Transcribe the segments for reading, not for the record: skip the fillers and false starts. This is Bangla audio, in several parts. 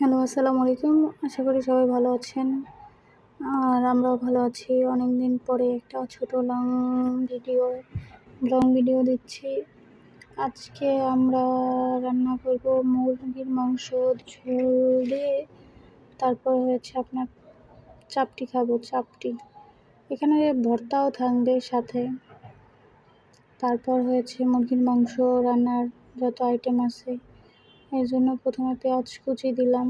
হ্যালো, আসসালামু আলাইকুম। আশা করি সবাই ভালো আছেন। আর আমরাও ভালো আছি। অনেক দিন পরে একটা ছোট লং ভিডিও দিচ্ছি। আজকে আমরা রান্না করব মুরগির মাংস ঝোল দিয়ে। তারপর হয়েছে আপনার চাপটি খাবো, চাপটি। এখানে ভর্তাও থাকবে সাথে। তারপর হয়েছে মুরগির মাংস রান্নার যত আইটেম আছে। এর জন্য প্রথমে পেঁয়াজ কুচি দিলাম।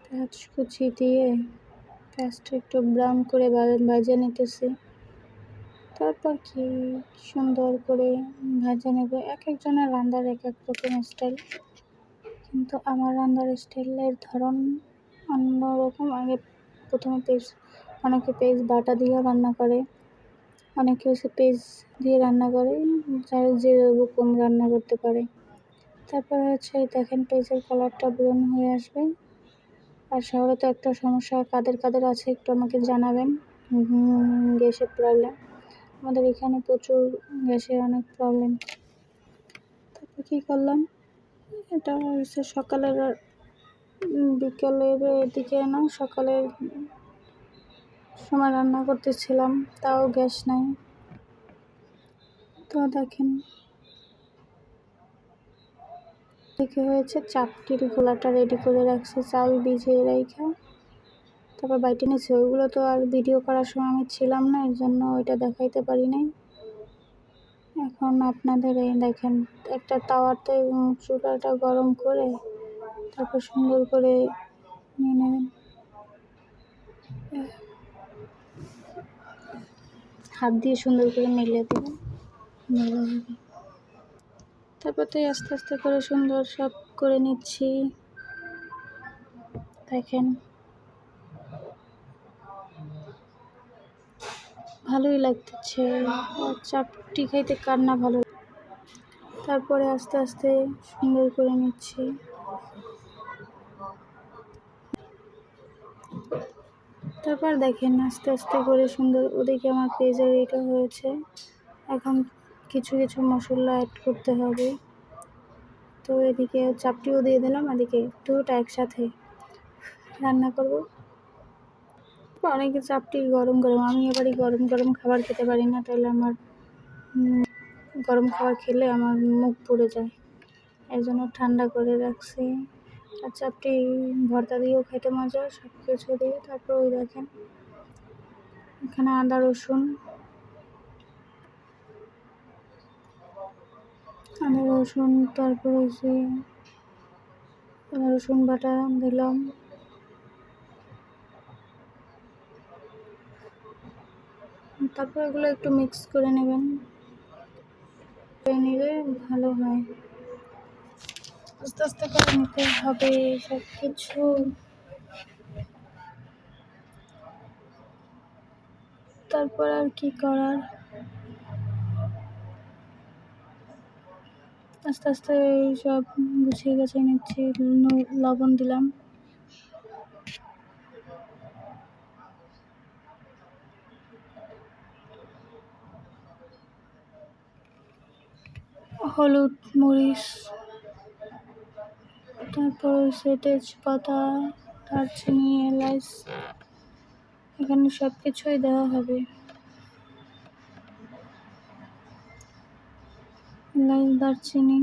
পেঁয়াজ কুচি দিয়ে পেঁয়াজটা একটু ব্রাউন করে ভেজে নিতেছি। তারপর কি সুন্দর করে ভেজে নেব। এক একজনের রান্নার এক এক রকম স্টাইল, কিন্তু আমার রান্নার স্টাইলের ধরন অন্যরকম। প্রথমে অনেকে পেঁয়াজ বাটা দিয়েও রান্না করে, অনেকে হচ্ছে পেঁয়াজ দিয়ে রান্না করে, যার যেরকম রান্না করতে পারে। তারপর হচ্ছে দেখেন পেঁয়াজের কালারটা ব্রাউন হয়ে আসবে। আর শহরে তো একটা সমস্যা, কাদের আছে একটু আমাকে জানাবেন। গ্যাসের প্রবলেম, আমাদের এখানে প্রচুর গ্যাসের অনেক প্রবলেম। তারপর কী করলাম, এটা হচ্ছে সকালের বিকেলের দিকে না, সকালের সময় রান্না করতেছিলাম, তাও গ্যাস নাই। তো দেখেন দেখে হয়েছে চাপটির গোলাটা রেডি করে রাখছি, চাল ভিজিয়ে রেখে তারপর বাইটে নিয়েছি। ওইগুলো তো আর ভিডিও করার সময় আমি ছিলাম না, এর জন্য ওইটা দেখাইতে পারি নাই। এখন আপনাদের এই দেখেন একটা তাওয়াতে চুলাটা গরম করে তারপর সুন্দর করে নিয়ে নেবেন। হাত দিয়ে সুন্দর করে মিলিয়ে দেবেন, ভালো হবে। তারপর তো আস্তে আস্তে করে সুন্দর সব করে নিচ্ছি। দেখেন ভালোই লাগতেছে, চাপটি খাইতে কার না ভালো। তারপরে আস্তে আস্তে সুন্দর করে নিচ্ছি। তারপর দেখেন আস্তে আস্তে করে সুন্দর, ওদিকে আমার পেঁয়াজের এটা হয়েছে। এখন কিছু কিছু মশলা অ্যাড করতে হবে। তো এদিকে চাপটিও দিয়ে দিলাম, এদিকে দুটো একসাথে রান্না করব। অনেকে চাপটি গরম গরম, আমি এবারই গরম গরম খাবার খেতে পারি না, তাহলে আমার গরম খাবার খেলে আমার মুখ পুড়ে যায়, এই জন্য ঠান্ডা করে রাখছি। আর চাপটি ভর্তা দিয়েও খেতে মজা, সব কিছু দিয়ে। তারপর ওই দেখেন এখানে আদা রসুন তারপর হচ্ছে আদা রসুন বাটা দিলাম। তারপর এগুলো একটু মিক্স করে নেবেন, নিলে ভালো হয়। আস্তে আস্তে করে নিতে হবে সব কিছু। তারপর আর কি করার, আস্তে আস্তে সব গুছিয়ে নিচ্ছি। লবণ দিলাম, হলুদ, মরিচ, তারপর হচ্ছে তেজপাতা, দারচিনি, এলাচ, এখানে সব কিছুই দেওয়া হবে। এলাচ, দারচিনি,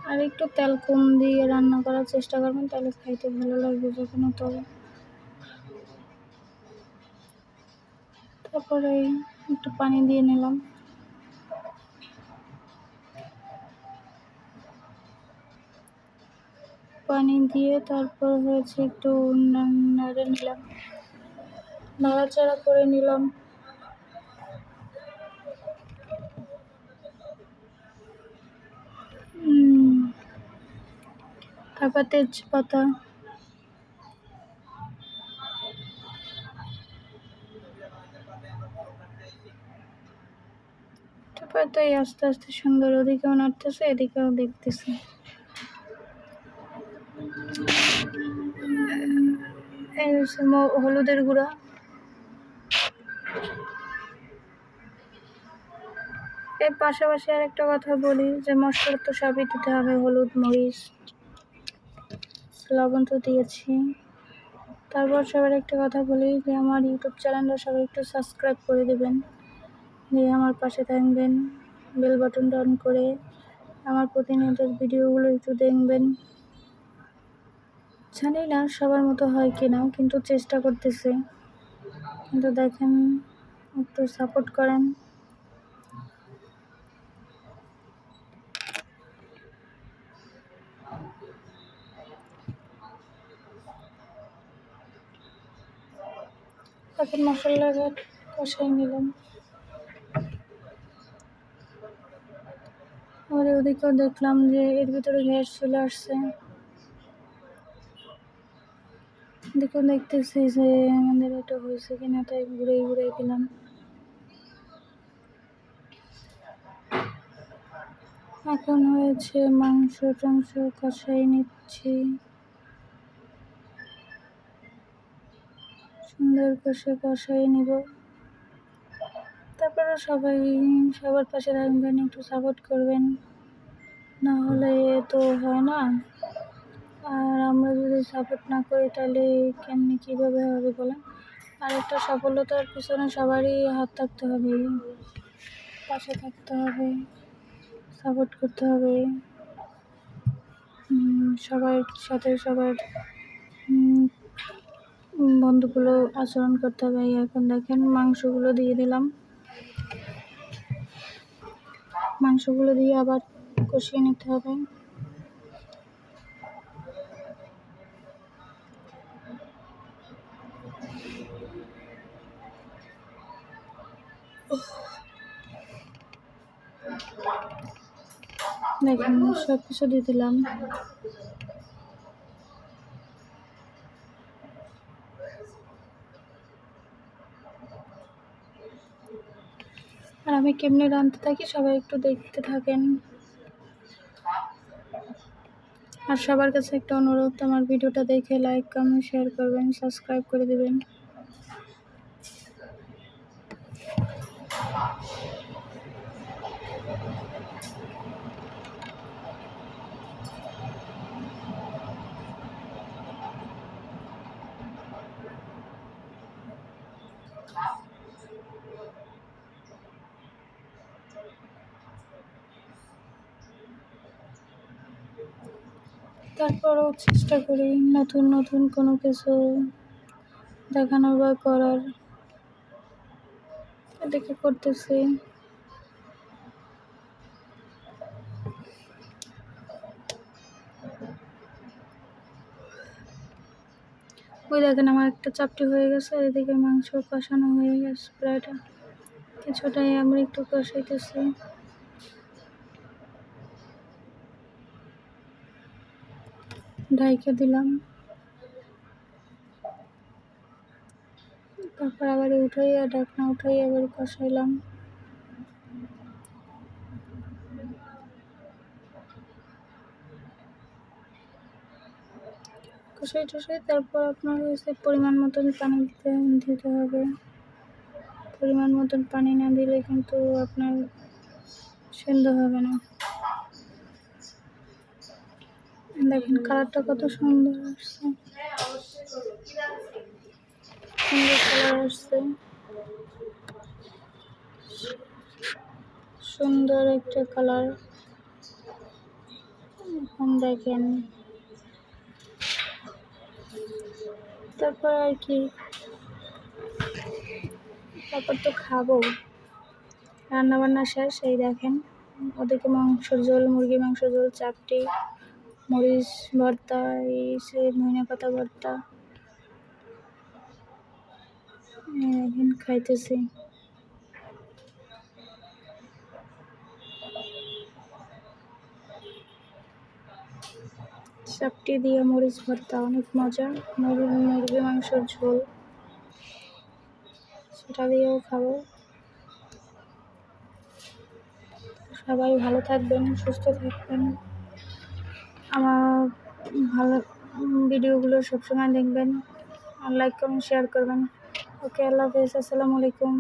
আর একটু তেল কম দিয়ে রান্না করার চেষ্টা করবেন, তাহলে খাইতে ভালো লাগবে যখন তবে। তারপরে একটু পানি দিয়ে নিলাম, পানি দিয়ে তারপর হয়েছে একটু নাড়াচাড়া করে নিলাম। তারপর তেজপাতা, তারপর তো আস্তে আস্তে সুন্দর, ওদিকেও নাড়তেছে এদিকেও দেখতেছে। এই হচ্ছে হলুদের গুঁড়া, এর পাশাপাশি আর একটা কথা বলি যে মশলা তো সবই দিতে হবে, হলুদ, মরিচ, লবণ তো দিয়েছি। তারপর সবার একটা কথা বলি যে আমার ইউটিউব চ্যানেলটা সবাই একটু সাবস্ক্রাইব করে দেবেন, দিয়ে আমার পাশে থাকবেন, বেল বাটনটা অন করে আমার প্রতিনিয়ত ভিডিওগুলো একটু দেখবেন। জানি না সবার মতো হয় কিনা, কিন্তু চেষ্টা করতেছি, কিন্তু দেখেন একটু সাপোর্ট করেন। এখন মশলাটা কষাই নিলাম। আর ওদিকেও দেখলাম যে এর ভিতরে গ্যাস চলে আসছে। দেখুন, দেখতেছি যে আমাদের এটা হয়েছে কিনা, তাই ঘুরে ঘুরে দিলাম। এখন হয়েছে মাংস টাংস কষাই নিচ্ছি, সুন্দর করে কষাই নিব। তারপরে সবাই সবার পাশে থাকবেন, একটু সাপোর্ট করবেন, না হলে তো হয় না। আর আমরা যদি সাপোর্ট না করি তাহলে কেমনি কীভাবে হবে বলেন। আর একটা সফলতার পিছনে সবারই হাত থাকতে হবে, পাশে থাকতে হবে, সাপোর্ট করতে হবে, সবার সাথে সবার বন্ধুগুলো আচরণ করতে হবে। এখন দেখেন মাংসগুলো দিয়ে দিলাম, মাংসগুলো দিয়ে আবার কষিয়ে নিতে হবে। দেখেন সব কিছু দিয়ে দিলাম। আর আমি কেমনে রাঁধতে থাকি সবাই একটু দেখতে থাকেন। আর সবার কাছে একটা অনুরোধ, আমার ভিডিওটা দেখে লাইক, কমেন্ট, শেয়ার করবেন, সাবস্ক্রাইব করে দেবেন। তারপরেও চেষ্টা করি নতুন নতুন কোনো কিছু দেখানোর বা করার, এটাকে করতেছি। ওই দেখেন আমার একটা চাপটি হয়ে গেছে, আর এদিকে মাংস কষানো হয়ে গেছে প্রায়টা, কিছুটাই আমরা একটু কষাইতেছি। ঢাইকে দিলাম, তারপর আবার উঠাইয়া ঢাকনা উঠাইয়া আবার কষাইলাম। কষাই টষাই তারপর আপনার হচ্ছে পরিমাণ মতন পানি দিতে হবে। পরিমাণ মতন পানি না দিলে কিন্তু আপনার সেদ্ধ হবে না। দেখেন কালারটা কত সুন্দর আসছে, সুন্দর কালার আসছে, সুন্দর একটা কালার। এখন দেখেন তারপর আর কি, তারপর তো খাবো। রান্নাবান্না শেষ, এই দেখেন ওদিকে মাংসর ঝোল, মুরগি মাংসের ঝোল, চাপটি, মরিচ ভর্তা, এই সে ধনিয়া পাতা ভর্তা, দেখেন খাইতেছি। চাপটি দিয়ে মরিচ ভর্তা অনেক মজা। মুরগি মাংসের ঝোল, সেটা দিয়েও খাবো। সবাই ভালো থাকবেন, সুস্থ থাকবেন, আমার ভালো ভিডিওগুলো সবসময় দেখবেন, আর লাইক কমেন্ট শেয়ার করবেন। ওকে, আল্লাহ হাফেজ, আসসালামু আলাইকুম।